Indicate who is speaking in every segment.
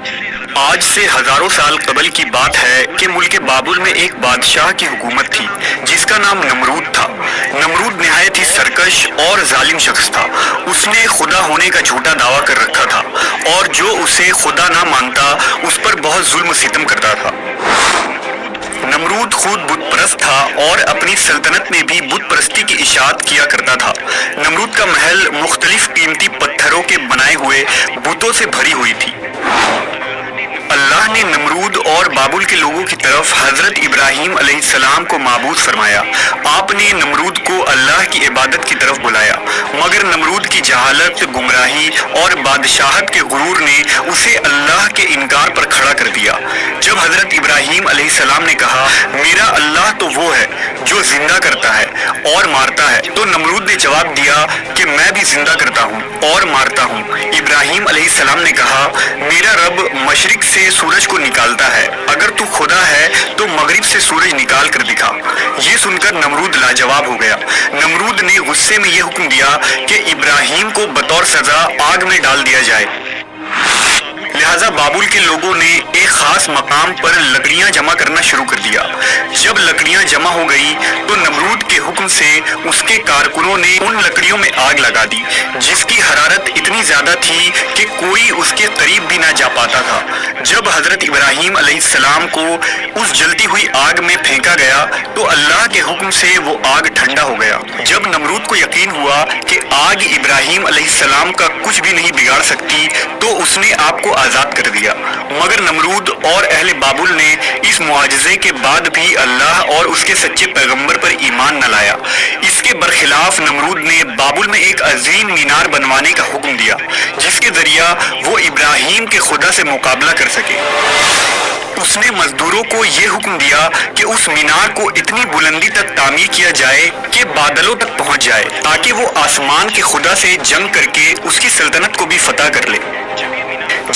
Speaker 1: آج سے ہزاروں سال قبل کی بات ہے کہ ملک بابل میں ایک بادشاہ کی حکومت تھی جس کا نام نمرود تھا۔ نمرود نہایت ہی سرکش اور ظالم شخص تھا۔ اس نے خدا ہونے کا جھوٹا دعویٰ کر رکھا تھا اور جو اسے خدا نہ مانتا اس پر بہت ظلم و ستم کرتا تھا۔ نمرود خود بت پرست تھا اور اپنی سلطنت میں بھی بت پرستی کی اشاعت کیا کرتا تھا۔ نمرود کا محل مختلف قیمتی پتھروں کے بنائے ہوئے بتوں سے بھری ہوئی تھی۔ اللہ نے نمرود اور بابل کے لوگوں کی طرف حضرت ابراہیم علیہ السلام کو معبود فرمایا۔ آپ نے نمرود کو اللہ کی عبادت کی طرف بلایا، مگر نمرود کی جہالت، گمراہی اور بادشاہت کے غرور نے اسے اللہ کے انکار پر کھڑا کر دیا۔ جب حضرت ابراہیم علیہ السلام نے کہا میرا اللہ تو وہ ہے جو زندہ کرتا ہے اور مارتا ہے، تو نمرود نے جواب دیا کہ میں بھی زندہ کرتا ہوں اور مارتا ہوں۔ ابراہیم علیہ السلام نے کہا میرا رب مشرق سے سورج کو نکالتا ہے، اگر تو خدا ہے تو مغرب سے سورج نکال کر دکھا۔ یہ سن کر نمرود لاجواب ہو گیا۔ نمرود نے غصے میں یہ حکم دیا کہ ابراہیم کو بطور سزا آگ میں ڈال دیا جائے۔ لہذا بابل کے لوگوں نے ایک خاص مقام پر لکڑیاں جمع کرنا شروع کر دیا۔ جب لکڑیاں جمع ہو گئی تو نمرود کے حکم سے اس کے کارکنوں نے ان لکڑیوں میں آگ لگا دی، جس کی حرارت اتنی زیادہ تھی کہ کوئی اس کے قریب بھی نہ جا پاتا تھا۔ جب حضرت ابراہیم علیہ السلام کو اس جلتی ہوئی آگ میں پھینکا گیا تو اللہ کے حکم سے وہ آگ ٹھنڈا ہو گیا۔ جب نمرود کو یقین ہوا کہ آگ ابراہیم علیہ السلام کا کچھ بھی نہیں بگاڑ سکتی تو اس نے آپ کو آزاد کر دیا، مگر نمرود اور اہل بابل نے اس معجزے کے بعد بھی اللہ اور اس کے سچے پیغمبر پر ایمان نہ لایا۔ اس کے برخلاف نمرود نے بابل میں ایک عظیم مینار بنوانے کا حکم دیا جس کے ذریعہ وہ ابراہیم کے خدا سے مقابلہ کر سکے۔ اس نے مزدوروں کو یہ حکم دیا کہ اس مینار کو اتنی بلندی تک تعمیر کیا جائے کہ بادلوں تک پہنچ جائے تاکہ وہ آسمان کے خدا سے جنگ کر کے اس کی سلطنت کو بھی فتح کر لے۔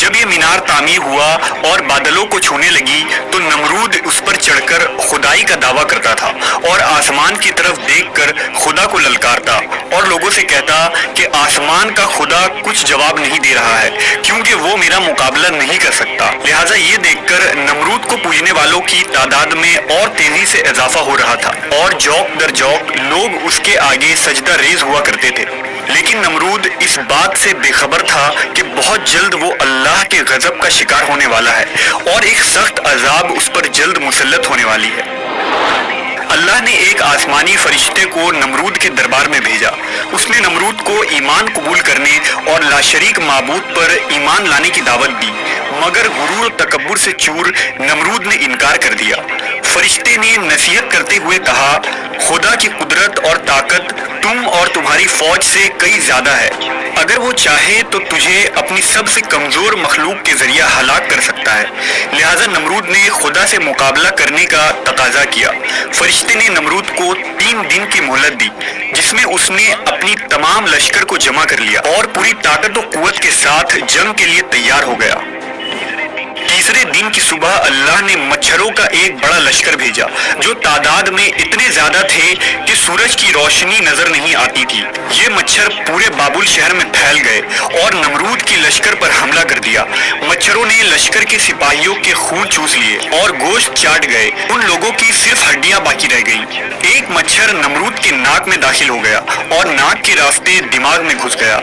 Speaker 1: جب یہ مینار تعمیر ہوا اور بادلوں کو چھونے لگی تو نمرود اس پر چڑھ کر خدائی کا دعویٰ کرتا تھا اور آسمان کی طرف دیکھ کر خدا کو للکارتا اور لوگوں سے کہتا کہ آسمان کا خدا کچھ جواب نہیں دے رہا ہے کیونکہ وہ میرا مقابلہ نہیں کر سکتا۔ لہٰذا یہ دیکھ کر نمرود کو پوجنے والوں کی تعداد میں اور تیزی سے اضافہ ہو رہا تھا اور جوق در جوق لوگ اس کے آگے سجدہ ریز ہوا کرتے تھے۔ لیکن نمرود اس بات سے بے خبر تھا کہ بہت جلد وہ اللہ کے غضب کا شکار ہونے والا ہے اور ایک سخت عذاب اس پر جلد مسلط ہونے والی ہے۔ اللہ نے ایک آسمانی فرشتے کو نمرود کے دربار میں بھیجا۔ اس نے نمرود کو ایمان قبول کرنے اور لاشریک معبود پر ایمان لانے کی دعوت دی، مگر غرور و تکبر سے چور نمرود نے انکار کر دیا۔ فرشتے نے نصیحت کرتے ہوئے کہا خدا کی قدرت اور طاقت تم اور تمہاری فوج سے کئی زیادہ ہے۔ اگر وہ چاہے تو تجھے اپنی سب سے کمزور مخلوق کے ذریعہ ہلاک کر سکتا ہے۔ لہٰذا نمرود نے خدا سے مقابلہ کرنے کا تقاضا کیا۔ فرشتے نے نمرود کو 3 دن کی مہلت دی جس میں اس نے اپنی تمام لشکر کو جمع کر لیا اور پوری طاقت و قوت کے ساتھ جنگ کے لیے تیار ہو گیا۔ تیسرے دن کی صبح اللہ نے مچھروں کا ایک بڑا لشکر بھیجا جو تعداد میں اتنے زیادہ تھے کہ سورج کی روشنی نظر نہیں آتی تھی۔ یہ مچھر پورے بابل شہر میں پھیل گئے اور نمرود کی لشکر پر حملہ کر دیا۔ مچھروں نے لشکر کے سپاہیوں کے خون چوس لیے اور گوشت چاٹ گئے، ان لوگوں کی صرف ہڈیاں باقی رہ گئیں۔ ایک مچھر نمرود کے ناک میں داخل ہو گیا اور ناک کے راستے دماغ میں گھس گیا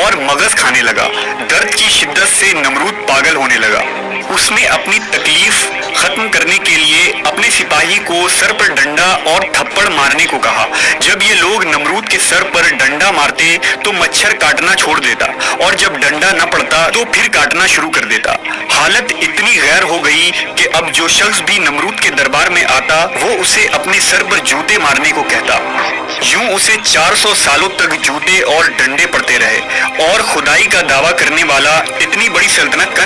Speaker 1: اور مغز کھانے لگا۔ درد کی شدت سے نمرود پاگل ہونے لگا۔ اس نے اپنی تکلیف ختم کرنے کے لیے اپنے سپاہی کو سر پر ڈنڈا اور تھپڑ مارنے کو کہا۔ جب یہ لوگ نمرود کے سر پر ڈنڈا مارتے تو مچھر کاٹنا چھوڑ دیتا اور جب ڈنڈا نہ پڑتا تو پھر کاٹنا شروع کر دیتا۔ حالت اتنی غیر ہو گئی کہ اب جو شخص بھی نمرود کے دربار میں آتا وہ اسے اپنے سر پر جوتے مارنے کو کہتا۔ یوں اسے 400 سالوں تک جوتے اور ڈنڈے پڑتے رہے اور خدائی کا دعویٰ کرنے والا اتنی بڑی سلطنت کا